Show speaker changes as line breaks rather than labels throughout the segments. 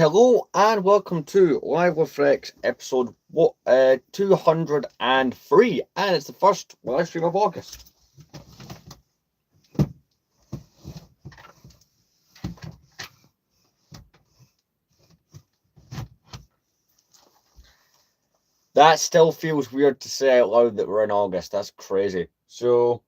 Hello and welcome to Live with Rex episode 203, and it's the first live stream of August. That still feels weird to say out loud that we're in August. That's crazy. So,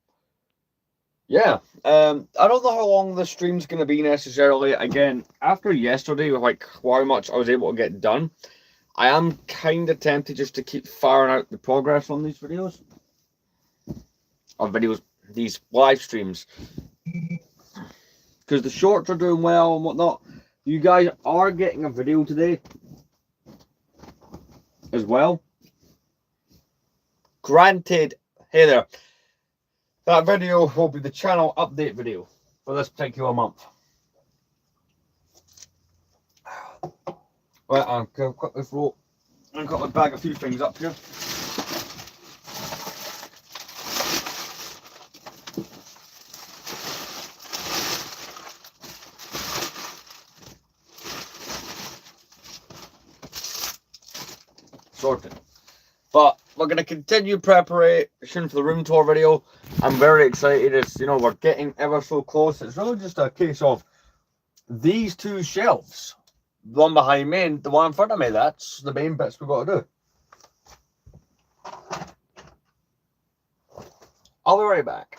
yeah, I don't know how long the stream's going to be necessarily. Again, after yesterday, with like how much I was able to get done, I am kind of tempted just to keep firing out the progress on these videos. These live streams. Because the shorts are doing well and whatnot. You guys are getting a video today as well. Granted, hey there, that video will be the channel update video for this particular month. Right, I'm going to quickly throw, I've got to bag a few things up here. Sorted. But we're going to continue preparation for the room tour video. I'm very excited. It's, you know, we're getting ever so close. It's really just a case of these two shelves. The one behind me and the one in front of me. That's the main bits we've got to do. I'll be right back.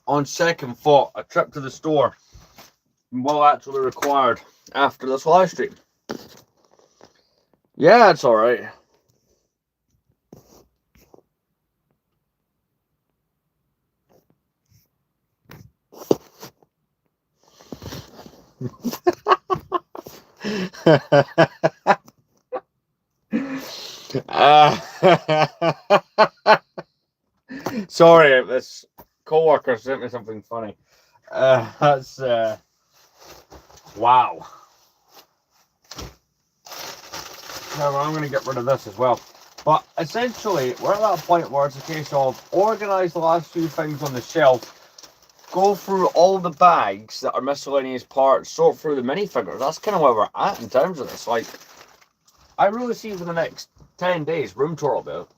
On second thought, a trip to the store will actually required after this live stream. Yeah, it's alright. Sorry, this co-worker sent me something funny. That's wow. Now I'm going to get rid of this as well. But essentially, we're at that point where it's a case of organise the last few things on the shelf go through all the bags that are miscellaneous parts, sort through the minifigures. That's kind of where we're at in terms of this. Like, I really see for the next 10 days room tour about.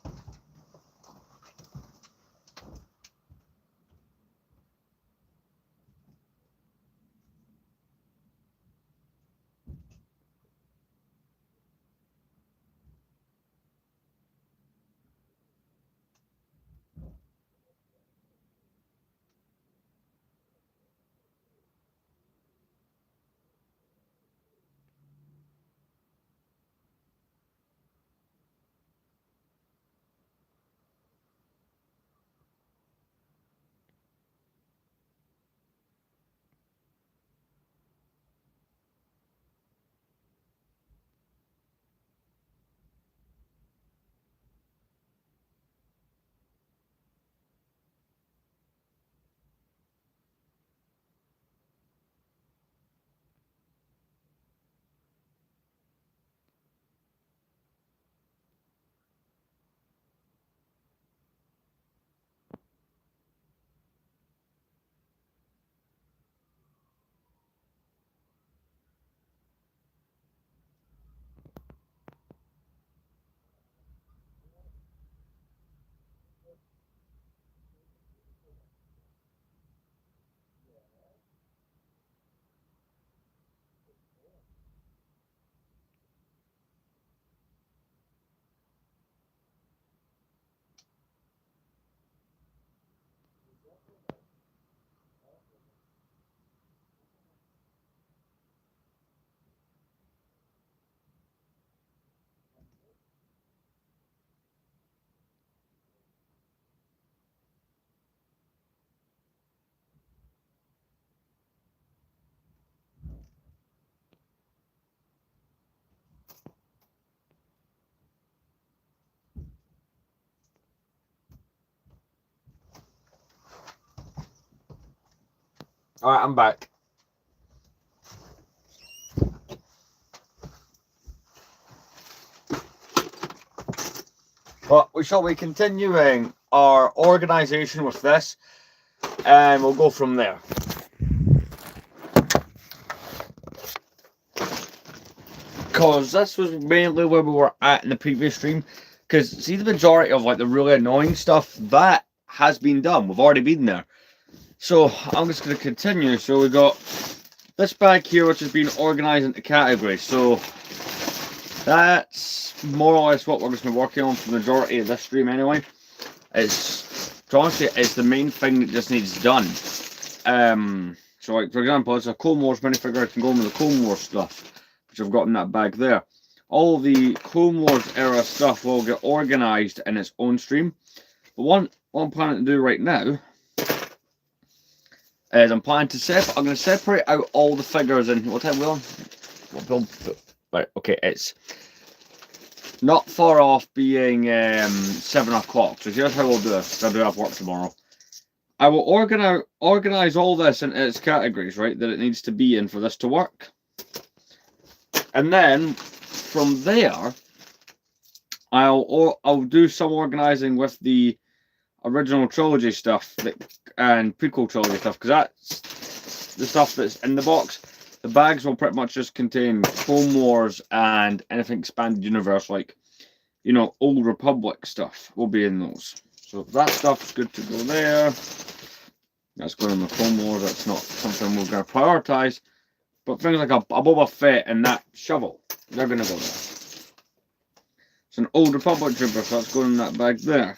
Alright, I'm back. But we shall be continuing our organisation with this, and we'll go from there. Because this was mainly where we were at in the previous stream. Because see, the majority of like the really annoying stuff, that has been done. We've already been there. So I'm just going to continue. So we got this bag here, which has been organised into categories. So that's more or less what we're going to be working on for the majority of this stream anyway. Honestly, it's the main thing that just needs done. So like, for example, it's a Clone Wars minifigure. I can go in with the Clone Wars stuff, which I've got in that bag there. All the Clone Wars era stuff will get organised in its own stream. But what I'm planning to do right now is I'm going to separate out all the figures in. What time are we on? Right, okay, it's not far off being 7 o'clock. So here's how we'll do this. I do have work tomorrow. I will organize all this into its categories, right, that it needs to be in for this to work. And then from there, I'll do some organizing with the original trilogy stuff and prequel trilogy stuff, because that's the stuff that's in the box. The bags will pretty much just contain Clone Wars and anything expanded universe, like, you know, Old Republic stuff will be in those. So that stuff's good to go there. That's going in the Clone Wars. That's not something we're going to prioritize. But things like a Boba Fett and that shovel, they're going to go there. It's an Old Republic trooper, so that's going in that bag there.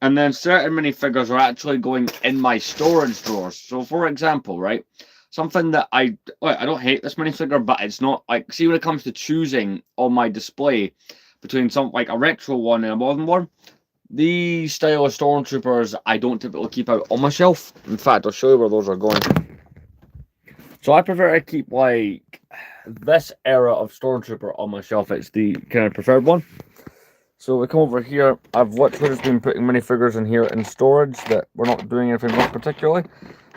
And then certain minifigures are actually going in my storage drawers. So, for example, right, something that I don't hate this minifigure, but it's not like, see, when it comes to choosing on my display between some like a retro one and a modern one, these style of stormtroopers I don't typically keep out on my shelf. In fact, I'll show you where those are going. So I prefer to keep like this era of stormtrooper on my shelf. It's the kind of preferred one. So we come over here. I've literally just been putting minifigures in here in storage that we're not doing anything with particularly.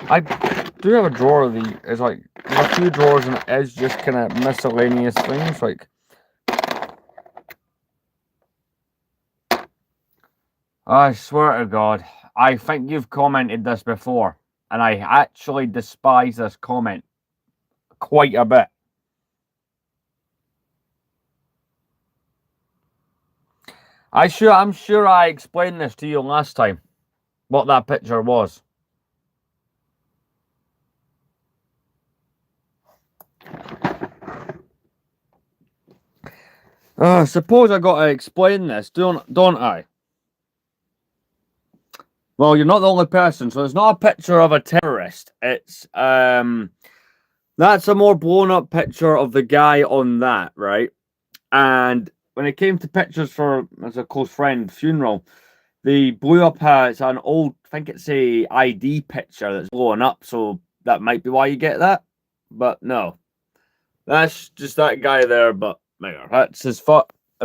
I do have a drawer of the, it's like, there's a few drawers and it is just kind of miscellaneous things, like I swear to God, I think you've commented this before, and I actually despise this comment quite a bit. I'm sure I explained this to you last time, what that picture was. Suppose I got to explain this, don't I? Well, you're not the only person, so it's not a picture of a terrorist. It's that's a more blown up picture of the guy on that, right? And when it came to pictures for as a close friend funeral, they blew up it's an old, I think it's a ID picture that's blowing up, so that might be why you get that. But no. That's just that guy there, but that's as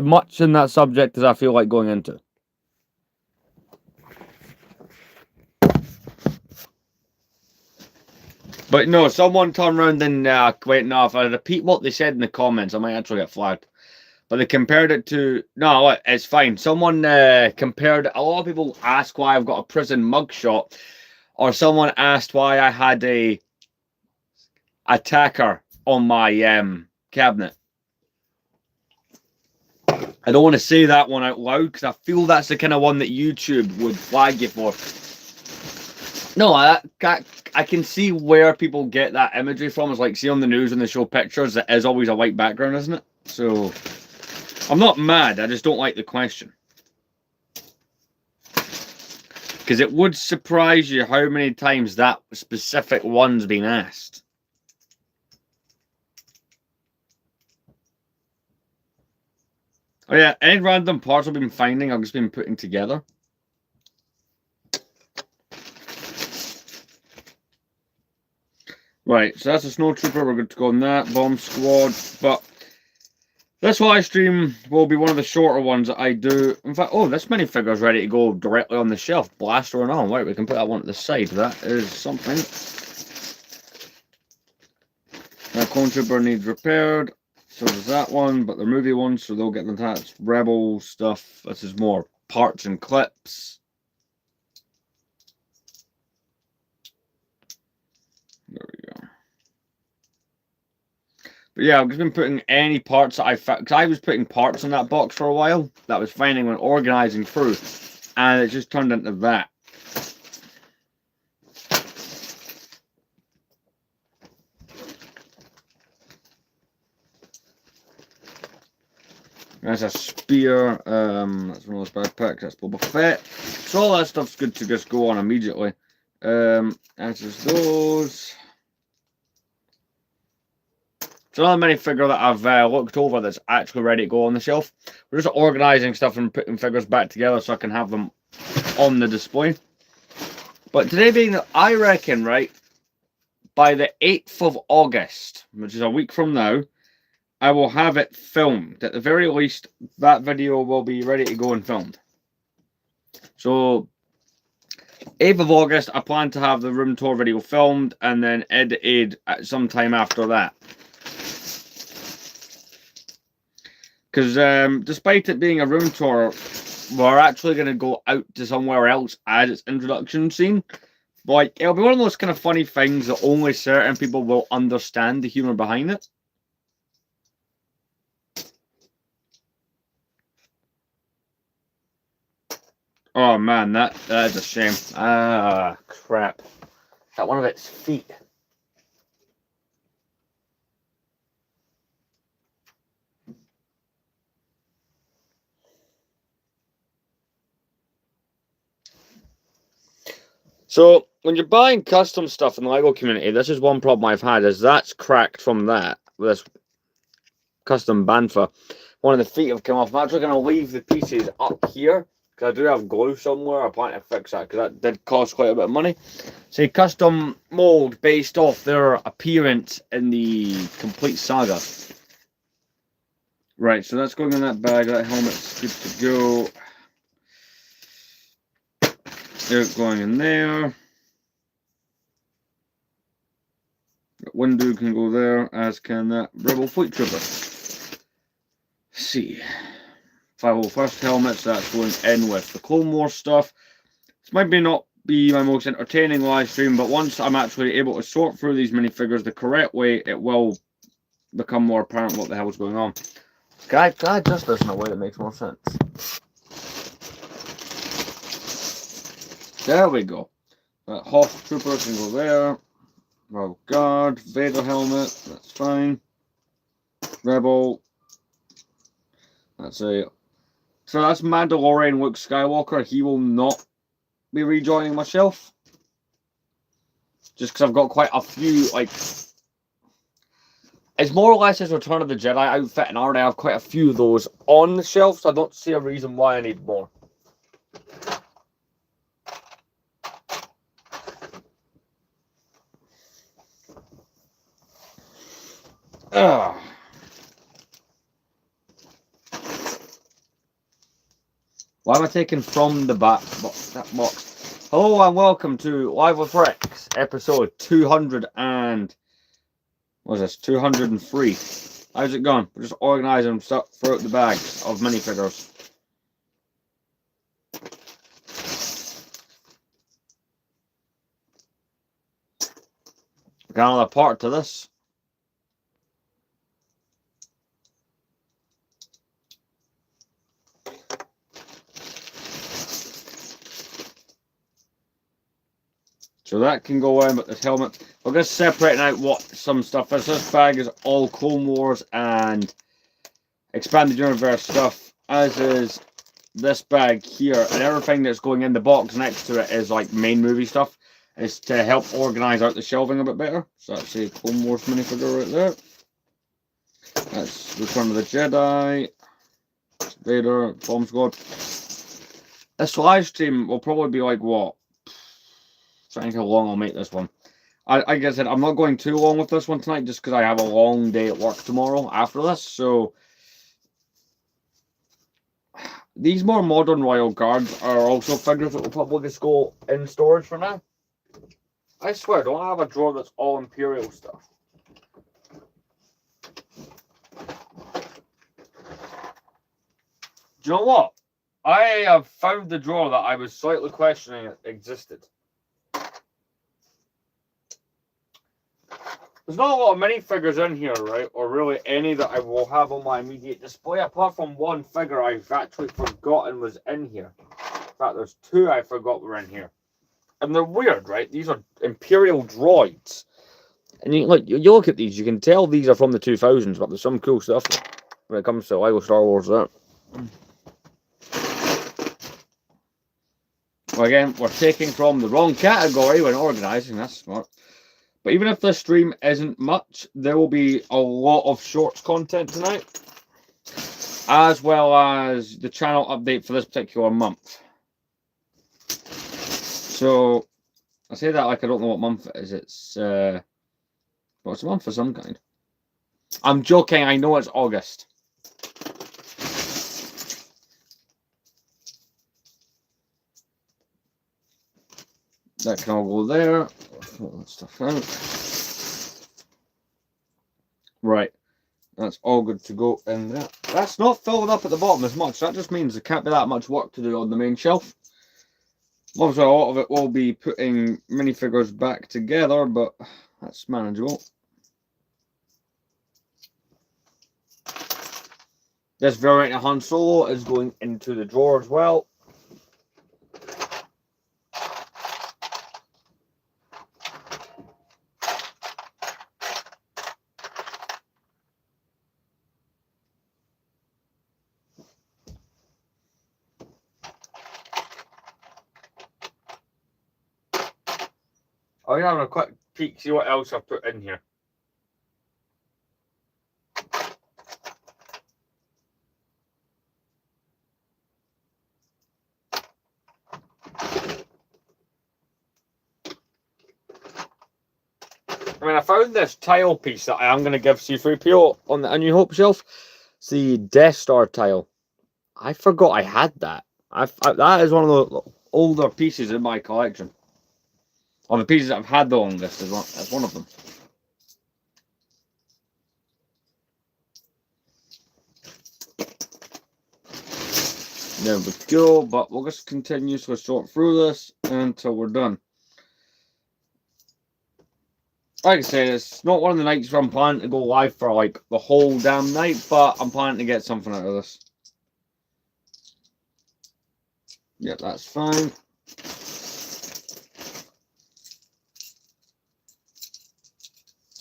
much in that subject as I feel like going into. But no, someone turned around and went, no, if I repeat what they said in the comments, I might actually get flagged. But they compared it to, no, it's fine. Someone compared, a lot of people ask why I've got a prison mugshot, or someone asked why I had a attacker on my cabinet. I don't want to say that one out loud because I feel that's the kind of one that YouTube would flag you for. No, I can see where people get that imagery from. It's like, see on the news when they show pictures, it is always a white background, isn't it? So, I'm not mad, I just don't like the question. Because it would surprise you how many times that specific one's been asked. Oh yeah, any random parts I've been finding, I've just been putting together. Right, so that's a snowtrooper. We're good to go on that. Bomb squad. But this live stream will be one of the shorter ones that I do. In fact, oh, this minifigure's ready to go directly on the shelf. Blaster and all. Right, we can put that one to the side. That is something. That clone trooper needs repaired. So does that one, but they're movie ones, so they'll get them. That's Rebel stuff. This is more parts and clips. There we go. But yeah, I've just been putting any parts that I found, because I was putting parts in that box for a while that I was finding when organizing through, and it just turned into that. There's a spear. That's one of those backpacks. That's Boba Fett. So all that stuff's good to just go on immediately. That's just those. It's another minifigure that I've looked over that's actually ready to go on the shelf. We're just organizing stuff and putting figures back together so I can have them on the display. But today being, I reckon, right, by the 8th of August, which is a week from now, I will have it filmed. At the very least, that video will be ready to go and filmed. So, 8th of August, I plan to have the room tour video filmed and then edited at some time after that. Because despite it being a room tour, we're actually going to go out to somewhere else as its introduction scene. Like, it'll be one of those kind of funny things that only certain people will understand the humor behind it. Oh man, that is a shame. Ah, crap. Is that one of its feet? So, when you're buying custom stuff in the LEGO community, this is one problem I've had, is that's cracked from that. This custom Banfa. One of the feet have come off. I'm actually going to leave the pieces up here, because I do have glue somewhere. I plan to fix that, because that did cost quite a bit of money. Say, custom mold based off their appearance in the complete saga. Right, so that's going in that bag. That helmet's good to go. They're going in there. That window can go there, as can that Rebel Fleet Trooper. Let's see. 501st helmets. That's going in with the Clone Wars stuff. This might not be my most entertaining live stream, but once I'm actually able to sort through these minifigures the correct way, it will become more apparent what the hell is going on. Can I adjust this in a way that makes more sense? There we go. Hoth Trooper can go there. Royal Guard, Vader helmet, that's fine. Rebel. That's it. So that's Mandalorian Luke Skywalker. He will not be rejoining my shelf. Just because I've got quite a few, like... It's more or less his Return of the Jedi outfit, and I already have quite a few of those on the shelf, so I don't see a reason why I need more. Ugh. Why am I taking from the back box, that box? Hello and welcome to Live with Rex, episode 200 and... What is this? 203. How's it going? We're just organising stuff throughout the bags of minifigures. Got another part to this. So that can go in, but this helmet, we're just separating out what some stuff is. This bag is all Clone Wars and Expanded Universe stuff, as is this bag here. And everything that's going in the box next to it is like main movie stuff. It's to help organise out the shelving a bit better. So that's a Clone Wars minifigure right there. That's Return of the Jedi, Vader, Bomb Squad. This live stream will probably be like what? I think how long I'll make this one. Like I said, I'm not going too long with this one tonight just because I have a long day at work tomorrow after this. So these more modern Royal Guards are also figures that will probably just go in storage for now. I swear, don't I have a drawer that's all Imperial stuff? Do you know what? I have found the drawer that I was slightly questioning existed. There's not a lot of minifigures in here, right? Or really any that I will have on my immediate display, apart from one figure I've actually forgotten was in here. In fact, there's two I forgot were in here. And they're weird, right? These are Imperial droids. And you look at these, you can tell these are from the 2000s, but there's some cool stuff when it comes to Lego Star Wars there. Well, again, we're taking from the wrong category when organising, that's smart. But even if this stream isn't much, there will be a lot of shorts content tonight, as well as the channel update for this particular month. So, I say that like I don't know what month it is. It's, well, it's a month of some kind. I'm joking, I know it's August. That can all go there. Pull that stuff out. Right. That's all good to go in there. That's not filled up at the bottom as much. That just means there can't be that much work to do on the main shelf. Obviously, a lot of it will be putting minifigures back together, but that's manageable. This variant of Han Solo is going into the drawer as well. I'm having a quick peek, see what else I've put in here. I mean, I found this tile piece that I am going to give C-3PO on the A New Hope shelf. It's the Death Star tile. I forgot I had that. That is one of the older pieces in my collection. Or the pieces that I've had the longest, that's one of them. There we go, but we'll just continuously sort through this until we're done. Like I said, it's not one of the nights where I'm planning to go live for like the whole damn night, but I'm planning to get something out of this. Yep, that's fine.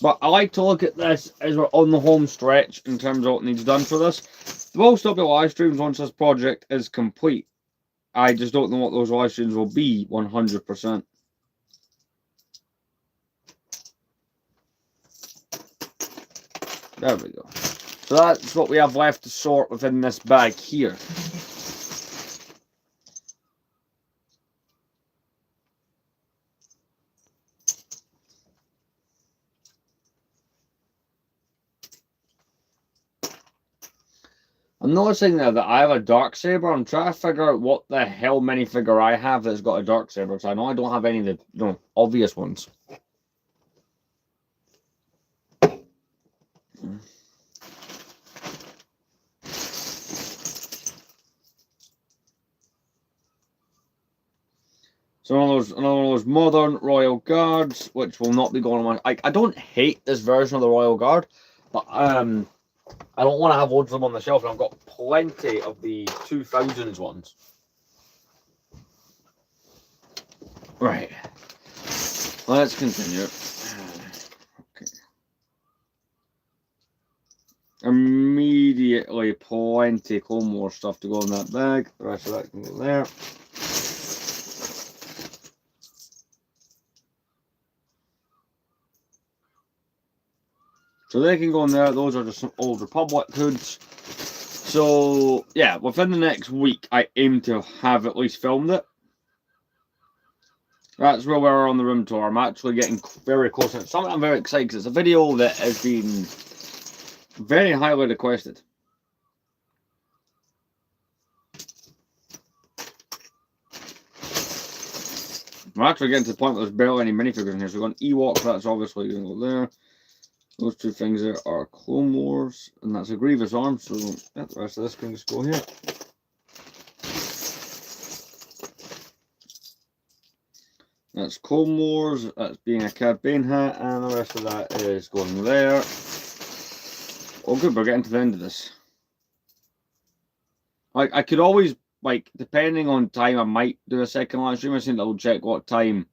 But I like to look at this as we're on the home stretch in terms of what needs done for this. There will still be live streams once this project is complete. I just don't know what those live streams will be 100%. There we go. So that's what we have left to sort within this bag here. I'm noticing now that I have a Darksaber. I'm trying to figure out what the hell minifigure I have that's got a Darksaber, because I know I don't have any of the obvious ones. So one of those modern Royal Guards, which will not be going on my... I don't hate this version of the Royal Guard, but I don't want to have loads of them on the shelf, and I've got plenty of the 2000s ones. Right. Let's continue. Okay. Immediately plenty Clone Wars stuff to go in that bag. The rest of that can go there. So they can go in there. Those are just some Old Republic hoods. So, yeah, within the next week, I aim to have at least filmed it. That's where we're on the room tour. I'm actually getting very close to it. Something I'm very excited because it's a video that has been very highly requested. We're actually getting to the point where there's barely any minifigures in here. So we've got an Ewok, that's obviously going to go there. Those two things there are Clone Wars, and that's a Grievous arm, so yeah, the rest of this can just go here. That's Clone Wars, that's being a Cad Bane hat, and the rest of that is going there. Oh good, we're getting to the end of this. Like, I could always, like, depending on time, I might do a second live stream. I just need to double check what time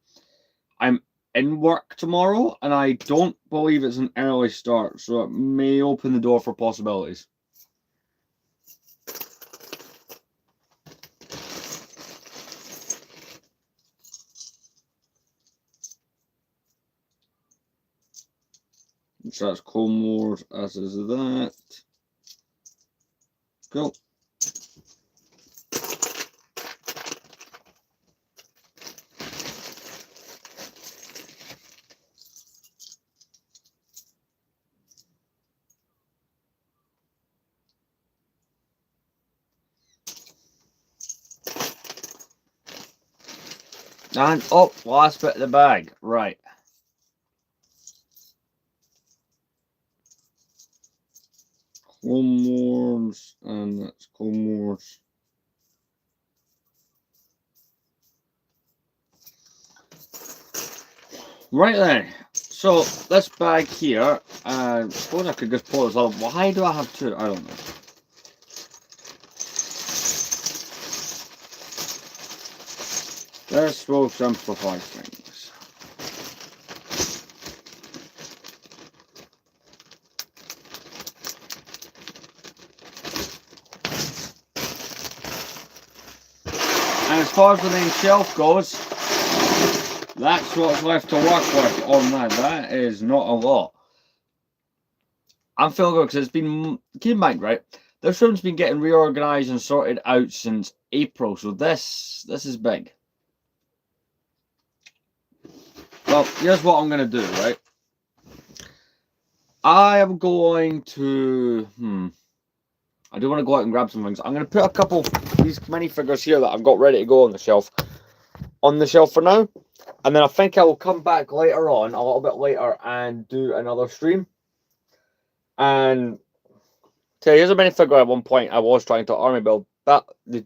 I'm in work tomorrow, and I don't believe it's an early start, so it may open the door for possibilities. So that's Clone Wars, as is that. Cool. And, oh, last bit of the bag. Right. Clone Wars, and that's Clone Wars. Right then. So, this bag here, I suppose I could just pull this out. Why do I have two? I don't know. This will simplify things. And as far as the main shelf goes, that's what's left to work with on that. That is not a lot. I'm feeling good because it's been, keep in mind, right? This room's been getting reorganized and sorted out since April, so this is big. Well, here's what I'm going to do, right? I am going to... I do want to go out and grab some things. I'm going to put a couple of these minifigures here that I've got ready to go on the shelf for now. And then I think I will come back later on, a little bit later, and do another stream. And... here's a minifigure at one point I was trying to army build. the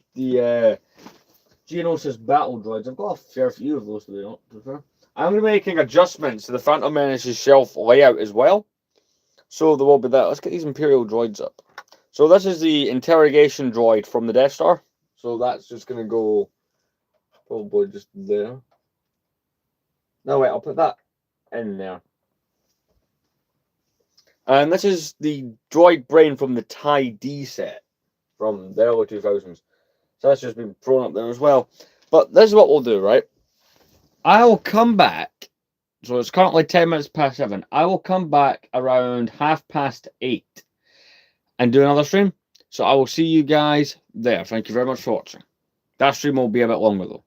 Geonosis battle droids. I've got a fair few of those, to be honest. I'm going to be making adjustments to the Phantom Menace's shelf layout as well. So there will be that. Let's get these Imperial droids up. So this is the interrogation droid from the Death Star. So that's just going to go probably just there. No, wait, I'll put that in there. And this is the droid brain from the TIE D set from the early 2000s. So that's just been thrown up there as well. But this is what we'll do, right? I will come back. So it's currently 10 minutes past 7. I will come back around 8:30 and do another stream. So I will see you guys there. Thank you very much for watching. That stream will be a bit longer though.